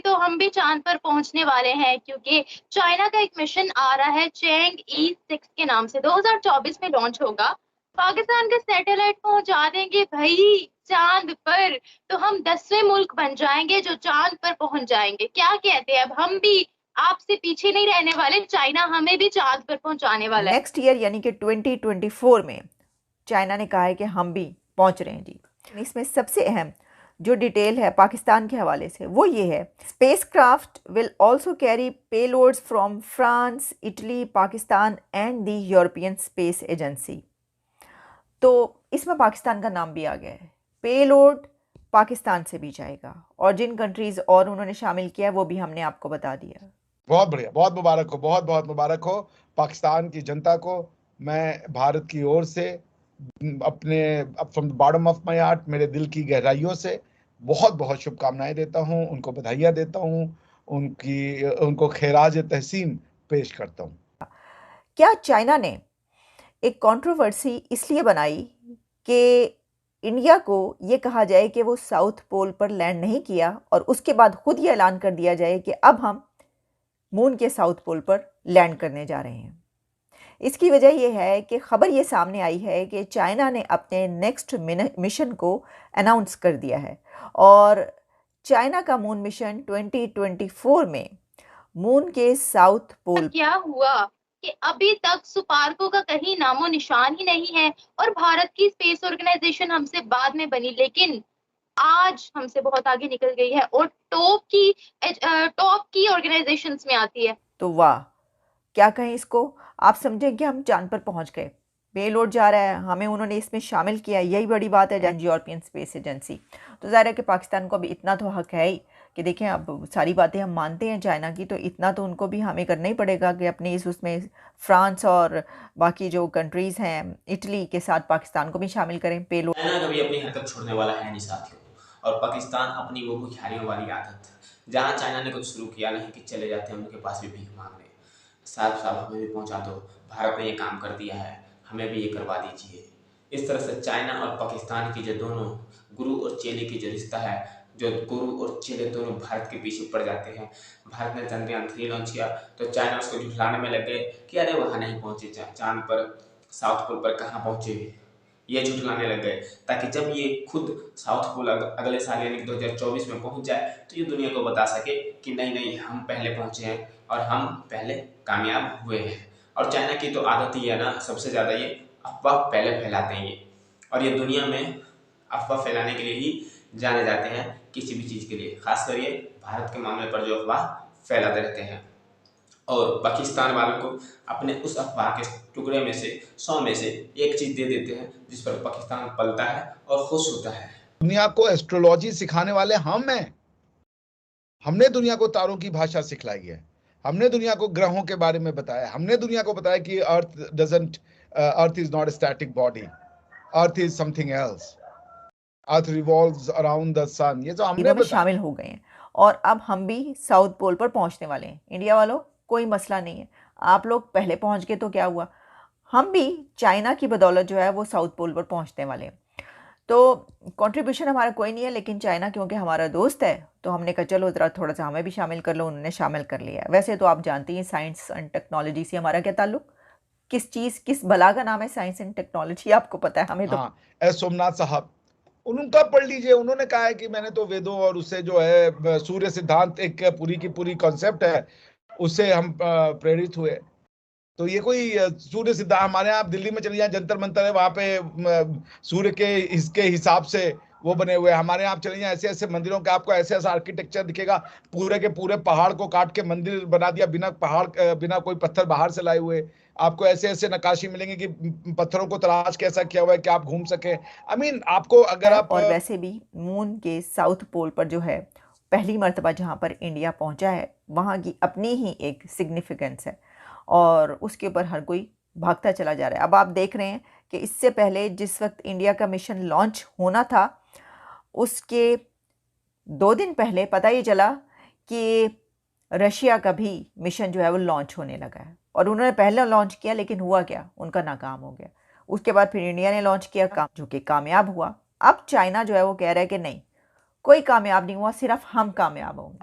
अभी तो हम भी चांद पर पहुंचने वाले हैं, क्योंकि चाइना का एक मिशन आ रहा है चैंग-ई 6 के नाम से, 2024 में लॉन्च होगा। पाकिस्तान का सैटेलाइट पहुंचा देंगे भाई चांद पर, तो हम 10वें मुल्क बन जाएंगे जो चांद पर पहुंच जाएंगे। क्या कहते हैं? अब हम भी आपसे पीछे नहीं रहने वाले, चाइना हमें भी चांद पर पहुंचाने वाला है। नेक्स्ट ईयर यानी कि 2024 में चाइना ने कहा है कि हम भी पहुंच रहे हैं जी। इसमें सबसे अहम जो डिटेल है पाकिस्तान के हवाले से वो ये है, spacecraft will also carry payloads from France, Italy, Pakistan and the European space agency. तो इसमें पाकिस्तान का नाम भी आ गया है। पेलोड पाकिस्तान से भी जाएगा और जिन कंट्रीज़ और उन्होंने शामिल किया है वो भी हमने आपको बता दिया। बहुत बढ़िया, बहुत मुबारक हो, बहुत बहुत मुबारक हो पाकिस्तान की जनता को। मैं भारत की ओर से अपने from the bottom of my heart, मेरे दिल की गहराइयों से बहुत बहुत शुभकामनाएं देता हूं, उनको बधाइयां देता हूं, उनको खैराज तहसीन पेश करता हूं। क्या चाइना ने एक कंट्रोवर्सी इसलिए बनाई कि इंडिया को ये कहा जाए कि वो साउथ पोल पर लैंड नहीं किया और उसके बाद खुद ये ऐलान कर दिया जाए कि अब हम मून के साउथ पोल पर लैंड करने जा रहे हैं। इसकी वजह यह है कि खबर ये सामने आई है कि चाइना ने अपने नेक्स्ट मिशन को अनाउंस कर दिया है और चाइना का मून मिशन 2024 में मून के साउथ पोल। क्या हुआ कि अभी तक सुपार्को का कहीं नामो निशान ही नहीं है, और भारत की स्पेस ऑर्गेनाइजेशन हमसे बाद में बनी, लेकिन आज हमसे बहुत आगे निकल गई है और टॉप की ऑर्गेनाइजेशंस में आती है। तो वाह, क्या कहें इसको, आप समझें कि हम चांद पर पहुंच गए, पेलोड जा रहा है, हमें उन्होंने इसमें शामिल किया, यही बड़ी बात है। यूरोपियन स्पेस एजेंसी, तो ज़ाहिर है कि पाकिस्तान को अभी इतना तो हक है ही कि देखें, अब सारी बातें हम मानते हैं चाइना की, तो इतना तो उनको भी हमें करना ही पड़ेगा कि अपनी उसमें फ्रांस और बाकी जो कंट्रीज़ हैं, इटली के साथ पाकिस्तान को भी शामिल करें पेलोड। चाइना कभी अपनी हरकत छोड़ने वाला है नहीं साथियों, और पाकिस्तान अपनी वो भुखियारियों वाली आदत, जहाँ चाइना ने कुछ शुरू किया नहीं कि चले जाते हैं उनके पास भी भीख मांगने, साहब साहब हमें भी पहुँचा दो, भारत ने ये काम कर दिया है, हमें भी ये करवा दीजिए। इस तरह से चाइना और पाकिस्तान की जो दोनों गुरु और चेले की जो रिश्ता है, जो गुरु और चेले दोनों भारत के पीछे पड़ जाते हैं। भारत ने चंद्रयान-3 लॉन्च किया तो चाइना उसको झुठलाने में लग गए कि अरे वहाँ नहीं पहुँचे, चांद पर साउथ पोल पर कहाँ पहुँचे, ये झुठलाने लग गए, ताकि जब ये खुद साउथ पोल अगले साल यानी 2024 में पहुंच जाए तो ये दुनिया को बता सके कि नहीं नहीं हम पहले पहुंचे हैं और हम पहले कामयाब हुए हैं। और चाइना की तो आदत ही है ना, सबसे ज़्यादा ये अफवाह पहले फैलाते हैं ये, और ये दुनिया में अफवाह फैलाने के लिए ही जाने जाते हैं, किसी भी चीज़ के लिए, खासकर ये भारत के मामले पर जो अफवाह फैलाते रहते हैं। और पाकिस्तान वालों को अपने उस अफवाह के टुकड़े में से 100 में से एक चीज़ दे देते हैं जिस पर पाकिस्तान पलता है और खुश होता है। दुनिया को एस्ट्रोलॉजी सिखाने वाले हम हैं। हमने दुनिया को तारों की भाषा सिखलाई है, हमने दुनिया को ग्रहों के बारे में बताया, हमने दुनिया को बताया कि earth is not a static body, earth is something else, earth revolves around the sun. ये जो हमने बताया, शामिल हो गए हैं और अब हम भी साउथ पोल पर पहुंचने वाले हैं। इंडिया वालों, कोई मसला नहीं है, आप लोग पहले पहुंच गए तो क्या हुआ, हम भी चाइना की बदौलत जो है वो साउथ पोल पर पहुंचने वाले हैं। तो कंट्रीब्यूशन हमारा कोई नहीं है, लेकिन चाइना क्योंकि हमारा दोस्त है तो हमने कहा चलो ज़रा थोड़ा सा हमें भी शामिल कर लो, उन्होंने शामिल कर लिया। वैसे तो आप जानती हैं साइंस एंड टेक्नोलॉजी से हमारा क्या ताल्लुक, किस चीज़ किस भला का नाम है साइंस एंड टेक्नोलॉजी, आपको पता है, हमें तो। हाँ, एस सोमनाथ साहब, उनका पढ़ लीजिए, उन्होंने कहा है कि मैंने तो वेदों और उससे जो है सूर्य सिद्धांत एक पूरी की पूरी कॉन्सेप्ट है, उससे हम प्रेरित हुए। तो ये कोई सूर्य सिद्धांत, हमारे यहाँ आप दिल्ली में चले जाए, जंतर मंतर है, वहां पे सूर्य के इसके हिसाब से वो बने हुए हैं। हमारे यहाँ आप चले जाए, ऐसे ऐसे मंदिरों का आपको ऐसे ऐसा आर्किटेक्चर दिखेगा, पूरे के पूरे पहाड़ को काट के मंदिर बना दिया, बिना कोई पत्थर बाहर से लाए हुए। आपको ऐसे ऐसे नक्काशी मिलेंगे कि पत्थरों को तराश के ऐसा किया हुआ है कि आप घूम सके। आई मीन आपको अगर आप और वैसे भी मून के साउथ पोल पर जो है पहली मर्तबा जहाँ पर इंडिया पहुँचा है वहाँ की अपनी ही एक सिग्निफिकेंस है और उसके ऊपर हर कोई भागता चला जा रहा है। अब आप देख रहे हैं कि इससे पहले जिस वक्त इंडिया का मिशन लॉन्च होना था उसके 2 दिन पहले पता ये चला कि रशिया का भी मिशन जो है वो लॉन्च होने लगा है, और उन्होंने पहले लॉन्च किया लेकिन हुआ क्या, उनका नाकाम हो गया। उसके बाद फिर इंडिया ने लॉन्च किया, काम जो कि कामयाब हुआ। अब चाइना जो है वो कह रहा है कि नहीं, कोई कामयाब नहीं हुआ, सिर्फ हम कामयाब होंगे।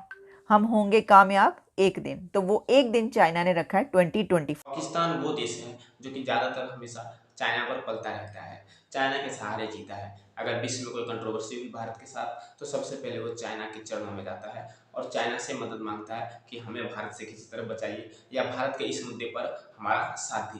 हम होंगे कामयाब एक दिन। तो वो एक दिन चाइना ने रखा है 2024। पाकिस्तान वो देश है जो कि ज़्यादातर हमेशा चाइना पर पलता रहता है, चाइना के सहारे जीता है। अगर विश्व में कोई कंट्रोवर्सी हुई भारत के साथ तो सबसे पहले वो चाइना के चरणों में जाता है और चाइना से मदद मांगता है कि हमें भारत से किसी तरह बचाइए या भारत के इस मुद्दे पर हमारा साथ दीजिए।